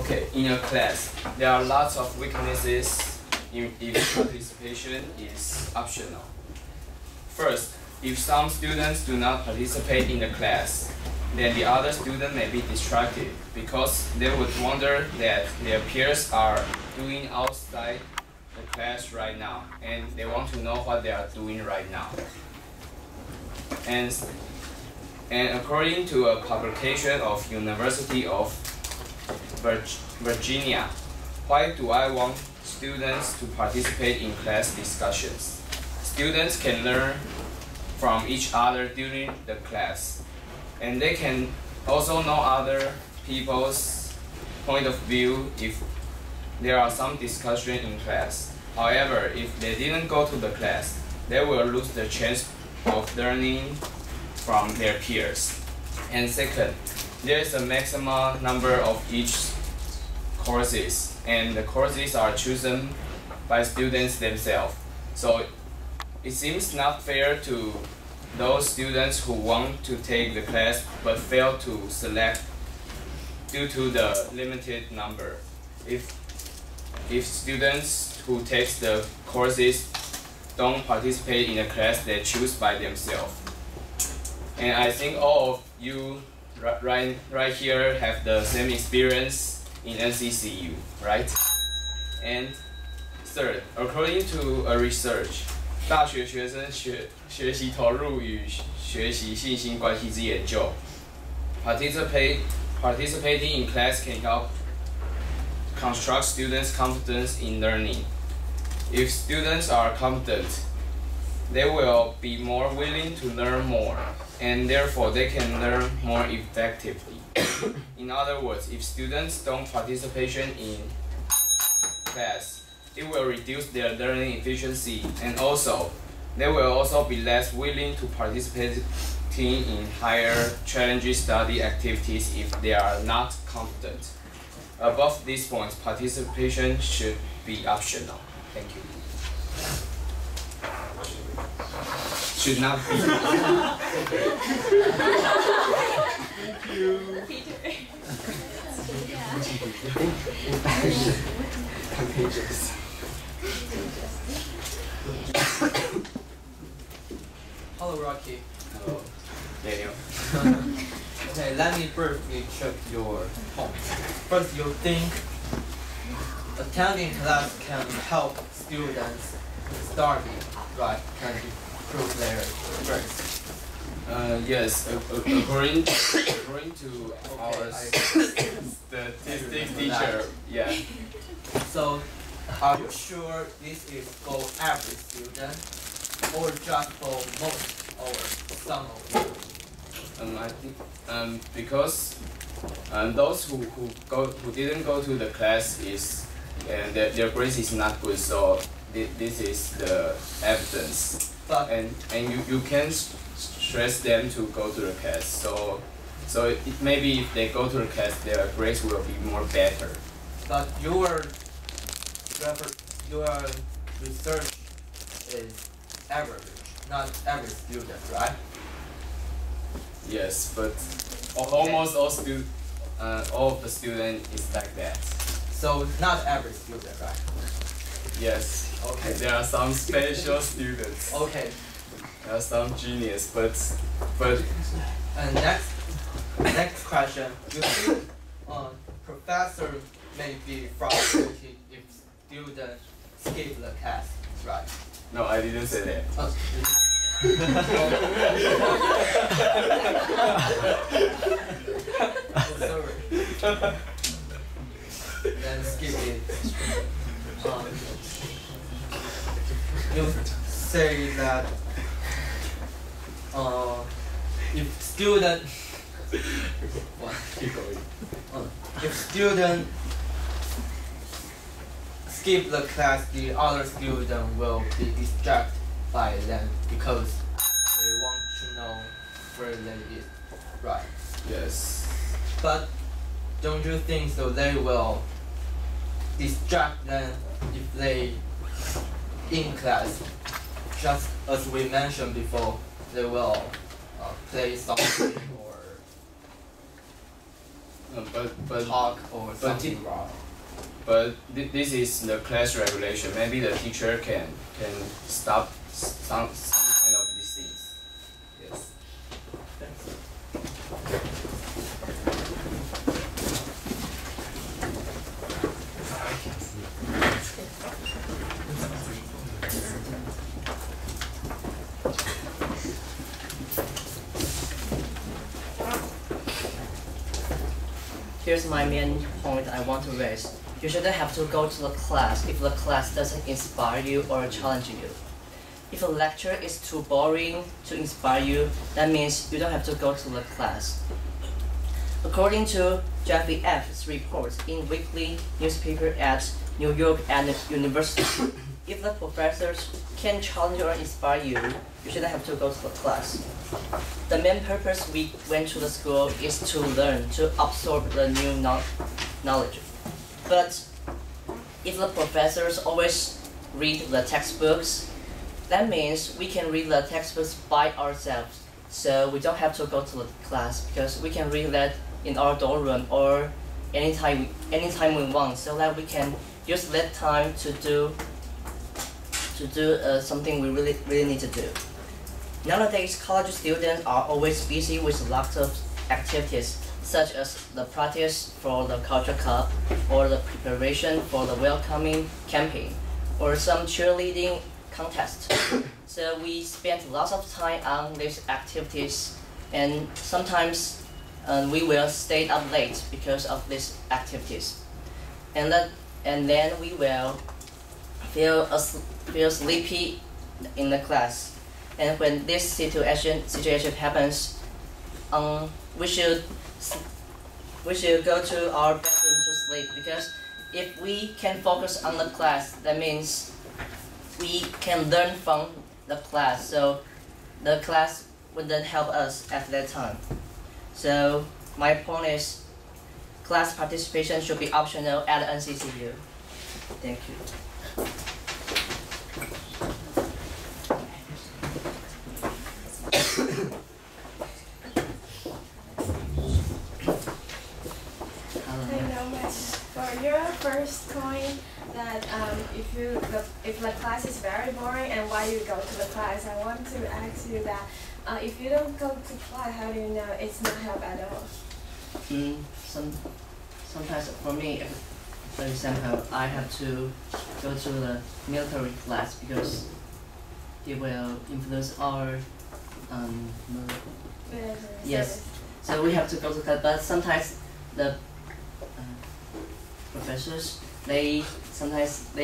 Okay, in a class, there are lots of weaknesses if participation is optional. First, if some students do not participate in the class, then the other student may be distracted because they would wonder that their peers are doing outside the class right now, and they want to know what they are doing right now. And according to a publication of University of Virginia, why do I want students to participate in class discussions? Students can learn from each other during the class, and they can also know other people's point of view if there are some discussion in class. However, if they didn't go to the class, they will lose the chance of learning from their peers. And second, there is a maximum number of each courses, and the courses are chosen by students themselves. So it seems not fair to those students who want to take the class but fail to select due to the limited number. If students who take the courses don't participate in the class they choose by themselves. And I think all of you right here have the same experience in NCCU, right? And third, according to a research, 大学学生学习投入与学习信心关系之研究 participating in class can help construct students' confidence in learning. If students are confident, they will be more willing to learn more, and therefore they can learn more effectively. In other words, if students don't participate in class, it will reduce their learning efficiency, and also they will also be less willing to participate in higher challenging study activities if they are not confident. Above these points, participation should be optional. Thank you. Should not be. Thank you. Contagious. Hello, Rocky. Hello, Daniel. Okay, let me briefly check your points. First, you think attending class can help students study, right? Can improve their grades. Yes, according to our statistics teacher, yeah. So, are you sure this is for every student, or just for most or some of you? I think because those who didn't go to the class is their grades is not good, so this is the evidence. But and you can stress them to go to the class. So maybe if they go to the class, their grades will be more better. But your research is average, not every student, right? Yes, but almost all of the students is like that. So not every student, right? Yes. Okay. There are some special students. Okay. There are some genius, but. And next question. You think professor may be frustrated if students skip the class, right? No, I didn't say that. Oh, sorry. Then skip it. You say that if student if student skip the class, the other student will be distracted by them because they want to know where they is, right? Yes. But don't you think so they will distract them if they in class? Just as we mentioned before, they will play something But talk or something wrong. But this is the class regulation. Maybe the teacher can stop some kind of these things. Yes. Here's my main point I want to raise. You shouldn't have to go to the class if the class doesn't inspire you or challenge you. If a lecture is too boring to inspire you, that means you don't have to go to the class. According to Jeffrey F's report in weekly newspaper at New York University, if the professors can challenge or inspire you, you shouldn't have to go to the class. The main purpose we went to the school is to learn, to absorb the new knowledge. But if the professors always read the textbooks, that means we can read the textbooks by ourselves. So we don't have to go to the class because we can read that in our dorm room or anytime we want, so that we can use that time to do something we really need to do. Nowadays, college students are always busy with lots of activities, such as the practice for the culture cup, or the preparation for the welcoming campaign, or some cheerleading contest. So we spend lots of time on these activities, and sometimes we will stay up late because of these activities, and then we will feel sleepy in the class. And when this situation happens, we should go to our bedroom to sleep, because if we can focus on the class, that means we can learn from the class. So the class wouldn't help us at that time. So my point is, class participation should be optional at NCCU. Thank you. For your first point that if the class is very boring and why you go to the class, I want to ask you that if you don't go to class, how do you know it's not help at all? Sometimes for me, for example, I have to go to the military class because it will influence our yes. So we have to go to class, but sometimes the professors, they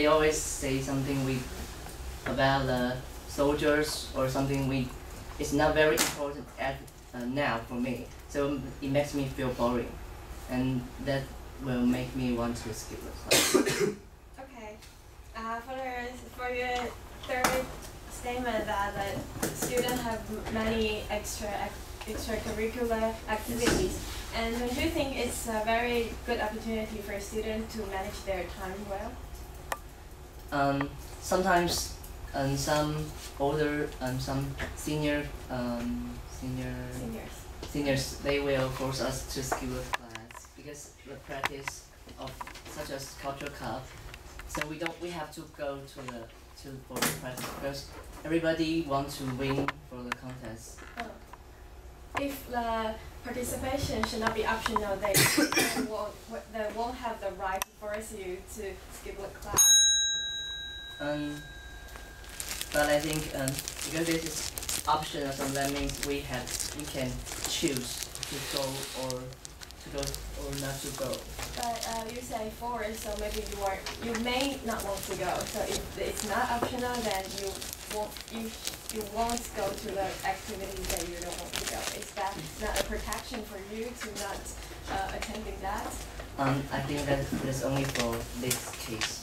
always say something about the soldiers or something it's not very important at now for me. So it makes me feel boring, and that will make me want to skip the class. Okay. For your third statement that the students have many extracurricular activities, and don't you think it's a very good opportunity for a student to manage their time well? Sometimes, some older and some seniors, they will force us to skip the class because the practice of such as culture cup. So we have to go for the practice because everybody wants to win for the contest. If the participation should not be optional, they won't have the right to force you to skip the class. But I think because this is optional, so that means we can choose to go or not to go. But you say force, so maybe you may not want to go. So if it's not optional, then you won't go to the activities that you don't want to go. Is that not a protection for you to not attending that? I think that is only for this case.